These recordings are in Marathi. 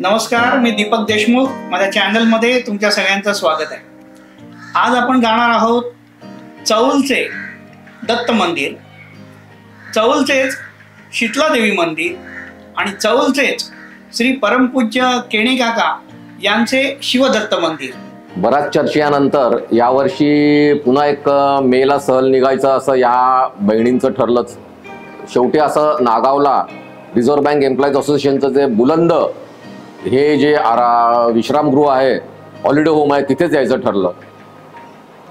नमस्कार, मी दीपक देशमुख. माझ्या चॅनलमध्ये तुमच्या सगळ्यांचं स्वागत आहे. आज आपण जाणार आहोत चौलचे दत्त मंदिर, चौलचेच शीतलादेवी मंदिर आणि चौलचेच श्री परमपूज्य केणे काका यांचे शिवदत्त मंदिर. बऱ्याच चर्चेनंतर यावर्षी पुन्हा एक मेला सहल निघायचं असं या बहिणींचं ठरलंच. शेवटी असं नागावला रिझर्व्ह बँक एम्प्लॉईज असोसिएशनचं जे बुलंद हे जे विश्रामगृह आहे, हॉलिडे होम आहे, तिथेच यायचं ठरलं.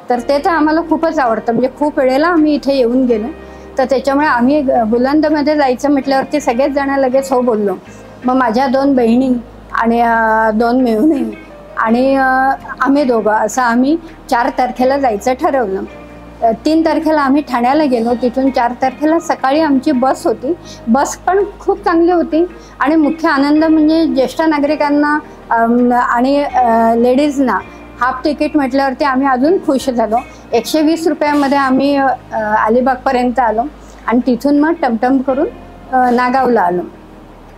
तर ते तर आम्हाला खूपच आवडतं. म्हणजे खूप वेळेला आम्ही इथे येऊन गेलो, तर त्याच्यामुळे आम्ही बुलंदमध्ये जायचं म्हटल्यावरती सगळेच जण लगेच हो बोललो. मग माझ्या 2 बहिणी आणि 2 मेहुणी आणि आम्ही दोघं असं आम्ही 4 तारखेला जायचं ठरवलं. 3 तारखेला आम्ही ठाण्याला गेलो. तिथून 4 तारखेला सकाळी आमची बस होती. बस पण खूप चांगली होती आणि मुख्य आनंद म्हणजे ज्येष्ठ नागरिकांना आणि लेडीजना हाफ तिकीट म्हटल्यावरती आम्ही अजून खुश झालो. 120 रुपयामध्ये आम्ही अलिबागपर्यंत आलो आणि तिथून मग टमटम करून नागावला आलो.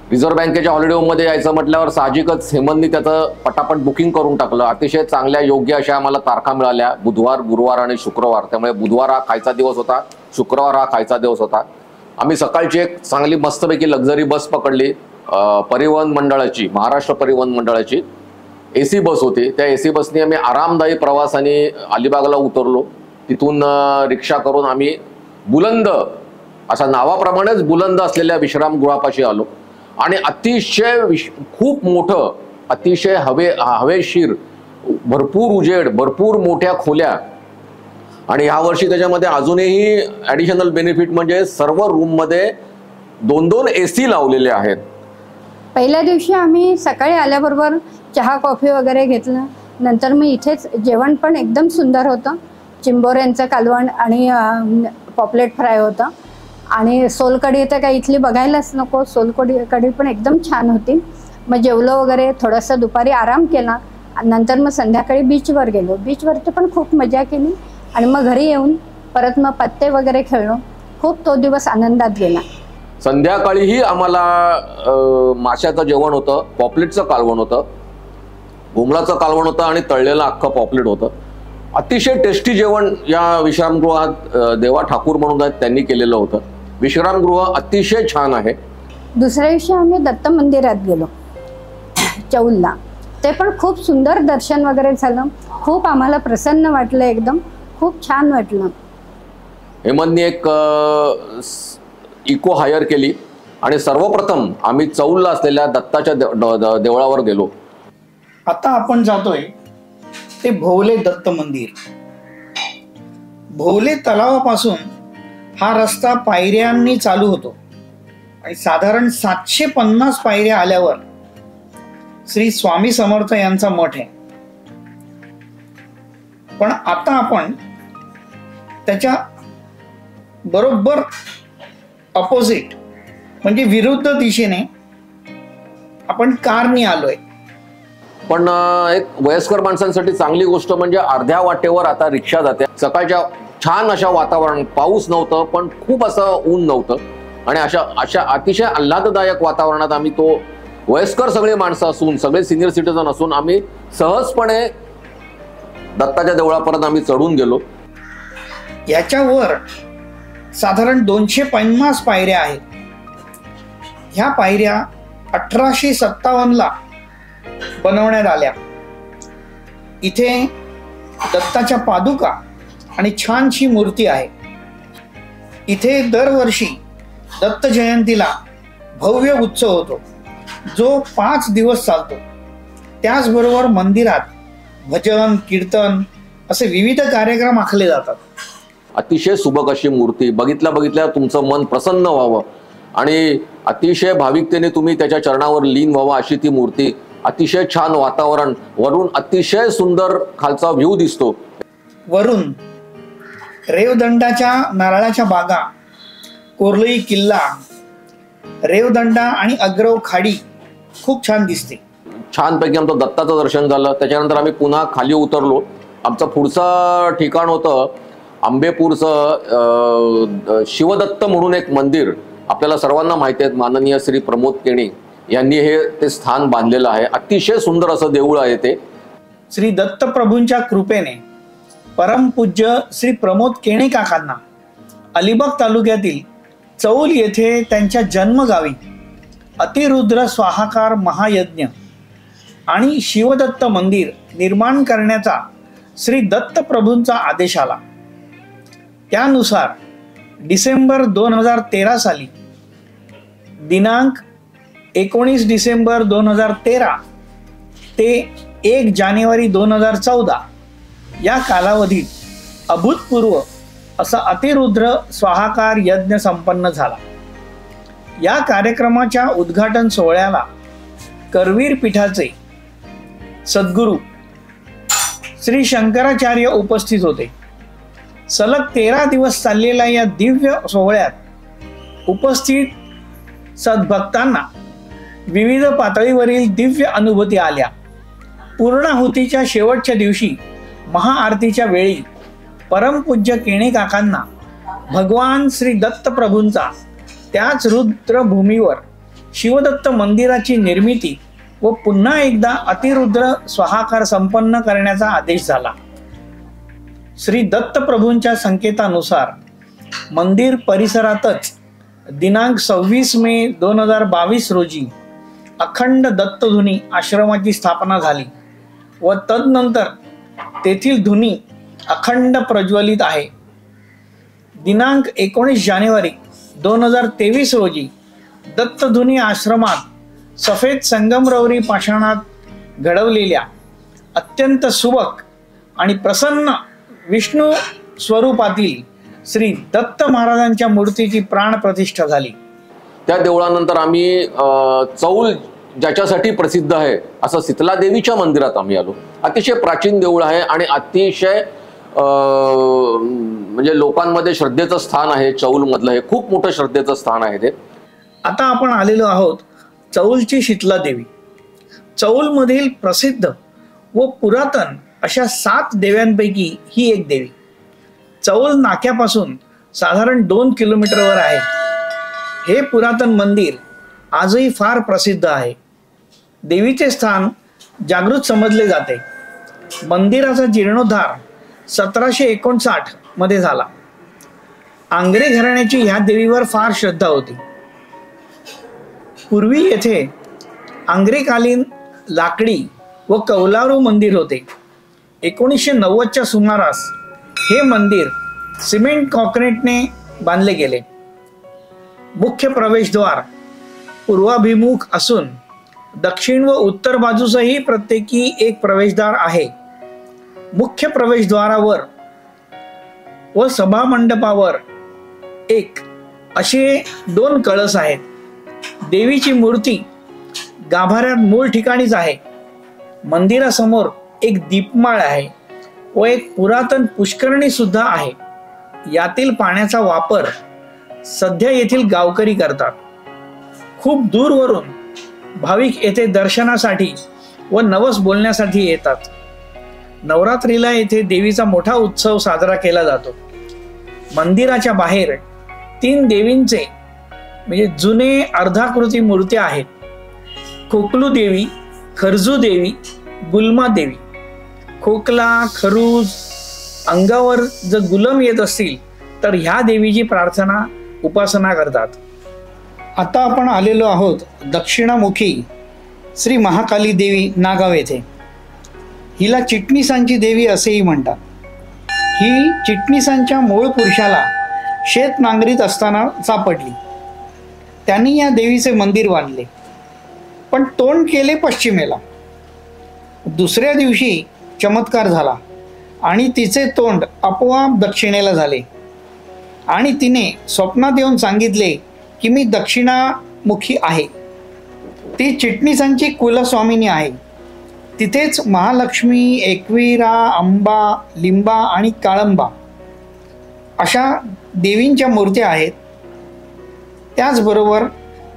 रिझर्व्ह बँकेच्या हॉलिडे होममध्ये यायचं म्हटल्यावर साहजिकच हेमंतनी त्याचं पटापट बुकिंग करून टाकलं. अतिशय चांगल्या योग्य अशा आम्हाला तारखा मिळाल्या, बुधवार, गुरुवार आणि शुक्रवार. त्यामुळे बुधवार हा खायचा दिवस होता, शुक्रवार हा खायचा दिवस होता. आम्ही सकाळची एक चांगली मस्तपैकी लक्झरी बस पकडली. परिवहन मंडळाची, महाराष्ट्र परिवहन मंडळाची AC बस होती. त्या AC बसनी आम्ही आरामदायी प्रवासाने अलिबागला उतरलो. तिथून रिक्षा करून आम्ही बुलंद, असा नावाप्रमाणेच बुलंद असलेल्या विश्रामगृहापाशी आलो आणि अतिशय खूप मोठं, अतिशय हवेशीर, भरपूर उजेड, भरपूर मोठ्या खोल्या. आणि यावर्षी त्याच्यामध्ये अजूनही ॲडिशनल बेनिफिट म्हणजे सर्व रूममध्ये 2-2 AC लावलेले आहेत. पहिल्या दिवशी आम्ही सकाळी आल्याबरोबर चहा कॉफी वगैरे घेतलं. नंतर मी इथेच जेवण पण एकदम सुंदर होतं. चिंबोऱ्यांचं कालवण आणि पॉपलेट फ्राय होतं आणि सोलकढी तर काही इथली बघायलाच नको. कढी पण एकदम छान होती. मग जेवलो वगैरे, थोडंसं दुपारी आराम केला. नंतर मग संध्याकाळी बीचवर गेलो. बीचवरती पण खूप मजा केली आणि मग घरी येऊन परत मग पत्ते वगैरे खेळलो. खूप तो दिवस आनंदात गेला. संध्याकाळीही आम्हाला माशाचं जेवण होतं, पॉपलेटचं कालवण होतं, घुमलाचं कालवण होतं आणि तळलेलं अख्खं पॉपलेट होतं. अतिशय टेस्टी जेवण या विश्रामगृहात देवा ठाकूर म्हणून आहेत त्यांनी केलेलं होतं. विश्रामगृह अतिशय छान आहे. दुसऱ्या दिवशी आम्ही दत्त मंदिरात गेलो चौलला. ते पण खूप सुंदर दर्शन वगैरे झालं. खूप आम्हाला प्रसन्न वाटलं, एकदम खूप छान वाटलं. हेमंतनी एक इको हायर केली आणि सर्वप्रथम आम्ही चौलला असलेल्या दत्ताच्या देवळावर गेलो. आता आपण जातोय ते भोवले दत्त मंदिर. भोवले तलावापासून हा रस्ता पायऱ्यांनी चालू होतो आणि साधारण 750 पायऱ्या आल्यावर श्री स्वामी समर्थ यांचा मठ आहे. पण आता आपण त्याच्या बरोबर अपोजिट म्हणजे विरुद्ध दिशेने आपण कारनी आलोय. पण एक वयस्कर माणसांसाठी चांगली गोष्ट म्हणजे अर्ध्या वाटेवर आता रिक्षा जाते. सकाळच्या छान अशा वातावरण, पाऊस नव्हतं पण खूप असं ऊन नव्हतं आणि अशा अतिशय आल्हाददायक वातावरणात आम्ही, तो वयस्कर सगळे माणसं असून, सगळे सिनियर सिटीजन असून, आम्ही सहजपणे दत्ताच्या देवळापर्यंत आम्ही चढून गेलो. याच्यावर साधारण 250 पायऱ्या आहेत. ह्या पायऱ्या 1857ला बनवण्यात आल्या. इथे दत्ताच्या पादुका आणि छानशी मूर्ती आहे. इथे दरवर्षी दत्त जयंतीला भव्य उत्सव होतो जो 5 दिवस चालतो. त्याचबरोबर मंदिरात भजन, कीर्तन असे विविध कार्यक्रम आखले जातात. अतिशय सुबक अशी मूर्ती, बघितल्या तुमचं मन प्रसन्न व्हावं आणि अतिशय भाविकतेने तुम्ही त्याच्या चरणावर लीन व्हावं अशी ती मूर्ती. अतिशय छान वातावरण, वरून अतिशय सुंदर खालचा व्ह्यू दिसतो. वरून रेवदंडाच्या नारळाच्या बागा, कोर्लई किल्ला, रेवदंडा आणि अग्रव खाडी खूप छान दिसते. छानपैकी आमचं दत्ताचं दर्शन झालं. त्याच्यानंतर आम्ही पुन्हा खाली उतरलो. आमचं पुढचं ठिकाण होतं आंबेपूरचं शिवदत्त म्हणून एक मंदिर. आपल्याला सर्वांना माहिती आहे, माननीय श्री प्रमोद केणी यांनी हे ते स्थान बांधलेलं आहे. अतिशय सुंदर असं देऊळ आहे ते. श्री दत्तप्रभूंच्या कृपेने परमपूज्य श्री प्रमोद केणे काकांना अलिबाग तालुक्यातील चौल येथे त्यांच्या जन्मगावी अतिरुद्र स्वाहाकार महायज्ञ आणि शिवदत्त मंदिर निर्माण करण्याचा श्री दत्तप्रभूंचा आदेश आला. त्यानुसार डिसेंबर 2013 साली दिनांक 19 डिसेंबर 2013 ते 1 जानेवारी 2014 या कालावधीत अभूतपूर्व असा अतिरुद्र स्वाहाकार यज्ञ संपन्न झाला. या कार्यक्रमाच्या उद्घाटन सोहळ्याला करवीर पीठाचे सद्गुरू श्री शंकराचार्य उपस्थित होते. सलग 13 दिवस चाललेल्या या दिव्य सोहळ्यात उपस्थित सद्भक्तांना विविध पातळीवरील दिव्य अनुभूती आल्या. पूर्णाहुतीच्या शेवटच्या दिवशी महाआरतीच्या वेळी परमपूज्य केणे काकांना भगवान श्री दत्तप्रभूंचा त्याच रुद्रभूमीवर शिवदत्त मंदिराची निर्मिती व पुन्हा एकदा अतिरुद्र स्वाहाकार संपन्न करण्याचा आदेश झाला. श्री दत्तप्रभूंच्या संकेतानुसार मंदिर परिसरातच दिनांक 26 मे 2022 रोजी अखंड दत्तधुनी आश्रमाची स्थापना झाली व तदनंतर तेथील धुनी अखंड प्रज्वलित आहे. दिनांक 19 जानेवारी 2023 रोजी दत्तधुनी आश्रमात सफेद संगमरवरी पाषाणात घडवलेल्या अत्यंत सुबक आणि प्रसन्न विष्णू स्वरूपातील श्री दत्त महाराजांच्या मूर्तीची प्राण प्रतिष्ठा झाली. त्या देवळानंतर आम्ही चौल ज्याच्यासाठी प्रसिद्ध आहे असं शीतला देवीच्या मंदिरात आम्ही आलो. अतिशय प्राचीन देऊळ आहे आणि अतिशय म्हणजे लोकांमध्ये श्रद्धेचं स्थान आहे. चौलमधलं हे खूप मोठं श्रद्धेचं स्थान आहे ते. आता आपण आलेलो आहोत चौलची शीतला देवी. चौलमधील प्रसिद्ध व पुरातन अशा 7 देव्यांपैकी ही एक देवी. चौल नाक्यापासून साधारण 2 किलोमीटरवर आहे. हे पुरातन मंदिर आजही फार प्रसिद्ध आहे. देवीचे स्थान जागृत समजले जाते. मंदिराचा जीर्णोद्धार 1759 मध्ये झाला. आंग्रे घराण्याची ह्या देवीवर फार श्रद्धा होती. पूर्वी येथे आंग्रेकालीन लाकडी व कौलारू मंदिर होते. 1990च्या सुमारास हे मंदिर सिमेंट कॉन्क्रीटने बांधले गेले. मुख्य प्रवेशद्वार पूर्वाभिमुख असून दक्षिण व उत्तर बाजूसही प्रत्येकी एक प्रवेशद्वार आहे. मुख्य प्रवेशद्वारावर व सभामंडपावर एक असे 2 कळस आहेत. देवीची मूर्ती गाभाऱ्यात मूळ ठिकाणीच आहे. मंदिरासमोर एक दीपमाळ आहे व एक पुरातन पुष्करणी सुद्धा आहे. यातील पाण्याचा वापर सध्या येथील गावकरी करतात. खूप दूरवरून भाविक येथे दर्शनासाठी व नवस बोलण्यासाठी येतात. नवरात्रीला येथे देवीचा मोठा उत्सव साजरा केला जातो. मंदिराच्या बाहेर 3 देवींचे म्हणजे जुने अर्धाकृती मूर्त्या आहेत. खोकलू देवी, खरजू देवी, गुलमा देवी. खोकला, खरूज अंगावर जर गुलम येत असतील तर ह्या देवीची प्रार्थना उपासना करतात. आता आपण आलेलो आहोत दक्षिणामुखी श्री महाकाली देवी नागाव येथे. हिला चिटणीसांची देवी असेही म्हणतात. ही चिटणीसांच्या मूळ पुरुषाला शेत नांगरीत असताना सापडली. त्यांनी या देवीचे मंदिर बांधले पण तोंड केले पश्चिमेला. दुसऱ्या दिवशी चमत्कार झाला आणि तिचे तोंड आपोआप दक्षिणेला झाले आणि तिने स्वप्नात येऊन सांगितले की मी दक्षिणामुखी आहे. ती चिटणीसांची कुलस्वामिनी आहे. तिथेच महालक्ष्मी, एकविरा, अंबा, लिंबा आणि काळंबा अशा देवींच्या मूर्त्या आहेत. त्याचबरोबर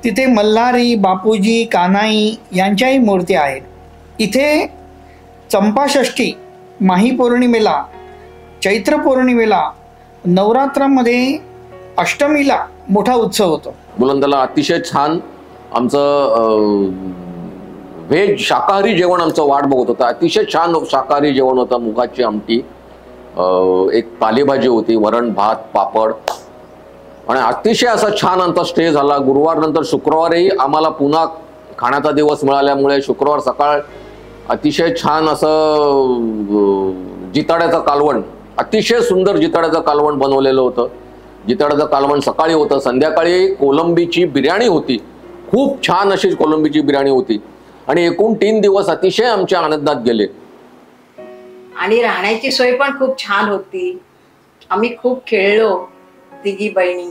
तिथे मल्हारी, बापूजी, कानाई यांच्याही मूर्त्या आहेत. इथे चंपाषष्ठी, माही पौर्णिमेला, चैत्र पौर्णिमेला, नवरात्रामध्ये अष्टमीला मोठा उत्सव होतो. बुलंदला अतिशय छान आमचं व्हेज शाकाहारी जेवण आमचं वाट बघत होतं. अतिशय छान शाकाहारी जेवण होतं. मुगाची आमटी, एक पालेभाजी होती, वरण भात पापड, आणि अतिशय असा छान आमचा स्टे झाला. गुरुवार नंतर शुक्रवारही आम्हाला पुन्हा खाण्याचा दिवस मिळाल्यामुळे शुक्रवार सकाळ अतिशय छान असं जिताड्याचं कालवण, अतिशय सुंदर जिताड्याचं कालवण बनवलेलं होतं. जिताड्याचं कालवण सकाळी होतं. संध्याकाळी कोलंबीची बिर्याणी होती, खूप छान अशी कोलंबीची बिर्याणी होती. आणि एकूण 3 दिवस अतिशय आमच्या आनंदात गेले. आणि राहण्याची सोय पण खूप छान होती. आम्ही खूप खेळलो, तिघी बहिणी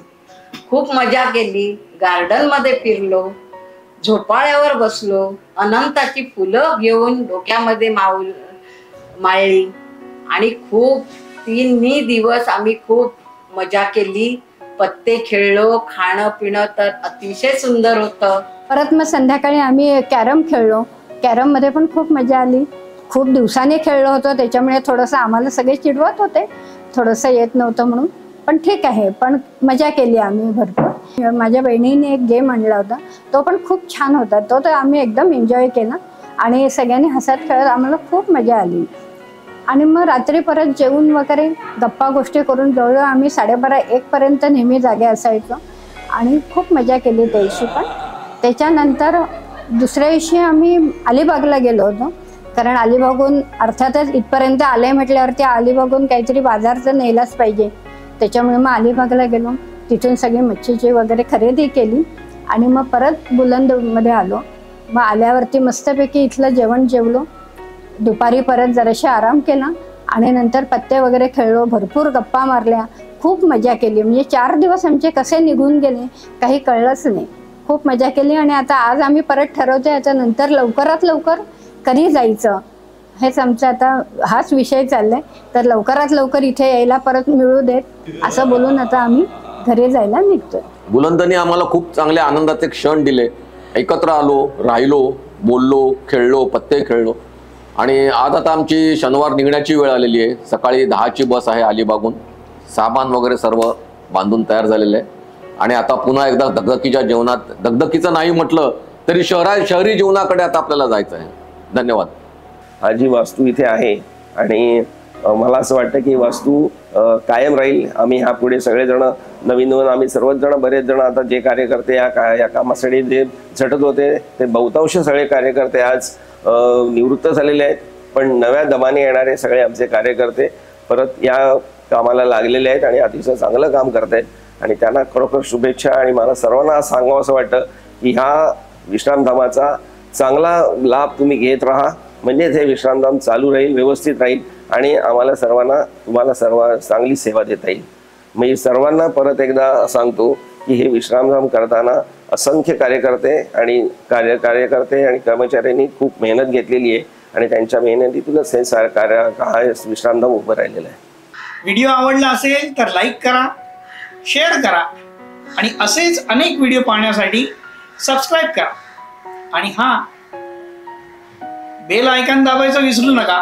खूप मजा केली. गार्डन मध्ये फिरलो, झोपाळ्यावर बसलो, अनंताची फुलं घेऊन डोक्यामध्ये माळली आणि खूप 3 दिवस आम्ही खूप मजा केली. पत्ते खेळलो, खाणं पिणं तर अतिशय सुंदर होतं. परत मग संध्याकाळी आम्ही कॅरम खेळलो. कॅरम मध्ये पण खूप मजा आली. खूप दिवसाने खेळलो होतो, त्याच्यामुळे थोडंसं आम्हाला सगळे चिडवत होते, थोडंसं येत नव्हतं म्हणून. पण ठीक आहे, पण मजा केली आम्ही भरपूर. माझ्या बहिणीने एक गेम आणला होता, तो पण खूप छान होता. तो तर आम्ही एकदम एन्जॉय केला आणि सगळ्यांनी हसत खेळत आम्हाला खूप मजा आली. आणि मग रात्री परत जेवून वगैरे गप्पा गोष्टी करून जवळजवळ आम्ही 12:30-1 पर्यंत नेहमी जागे असायचो आणि खूप मजा केली त्या दिवशी. पण त्याच्यानंतर दुसऱ्या दिवशी आम्ही अलिबागला गेलो होतो, कारण अलिबागहून अर्थातच इथपर्यंत आले म्हटल्यावरती अलिबागहून काहीतरी बाजार तर नेलाच पाहिजे. त्याच्यामुळे मग अलिबागला गेलो, तिथून सगळी मच्छीची वगैरे खरेदी केली आणि मग परत बुलंदमध्ये आलो. मग आल्यावरती मस्तपैकी इथलं जेवण जेवलो, दुपारी परत जराशी आराम केला आणि नंतर पत्ते वगैरे खेळलो, भरपूर गप्पा मारल्या, खूप मजा केली. म्हणजे 4 दिवस आमचे कसे निघून गेले काही कळलंच नाही. खूप मजा केली. आणि आता आज आम्ही परत ठरवतोय आता नंतर लवकरात लवकर कधी जायचं, हेच आमचं आता हाच विषय चाललाय. तर लवकरात लवकर इथे यायला परत मिळू देत असं बोलून आता आम्ही घरी जायला निघतोय. बुलंदने आम्हाला खूप चांगले आनंदाचे क्षण दिले. एकत्र आलो, राहिलो, बोललो, खेळलो, पत्ते खेळलो. आणि आज आता आमची शनिवार निघण्याची वेळ आलेली आहे. सकाळी 10ची बस आहे अलिबागहून. सामान वगैरे सर्व बांधून तयार झालेलं आहे आणि आता पुन्हा एकदा दगदगीच्या जीवनात, दगदगीचं नाही म्हटलं तरी शहरी जीवनाकडे आता आपल्याला जायचं आहे. धन्यवाद. हा जी वास्तू इथे आहे आणि मला असं वाटतं की वास्तू कायम राहील. आम्ही ह्या पुढे सगळेजण नवीन आम्ही सर्वच जण, बरेच जण आता जे कार्यकर्ते या कामासाठी जे झटत होते ते बहुतांश सगळे कार्यकर्ते आज निवृत्त झालेले आहेत. पण नव्या दमाने येणारे सगळे आमचे कार्यकर्ते परत या कामाला लागलेले आहेत आणि अतिशय चांगलं काम करत आहेत आणि त्यांना खरोखर शुभेच्छा. आणि मला सर्वांना सांगावं असं वाटतं की ह्या विश्रामधामाचा चांगला लाभ तुम्ही घेत राहा, म्हणजेच हे विश्रामधाम चालू राहील, व्यवस्थित राहील आणि आम्हाला सर्वांना, तुम्हाला सर्व चांगली सेवा देता येईल. मी सर्वांना परत एकदा सांगतो की हे विश्रामधाम करताना असंख्य कार्यकर्ते आणि कार्यकर्ते आणि कर्मचाऱ्यांनी खूप मेहनत घेतलेली आहे आणि त्यांच्या मेहनतीतूनच हे हा विश्रामधाम उभं राहिलेलं आहे. व्हिडिओ आवडला असेल तर लाईक करा, शेअर करा आणि असेच अनेक व्हिडिओ पाहण्यासाठी सबस्क्राईब करा. आणि हां, बेल आयकॉन दाबायचं विसरू नका.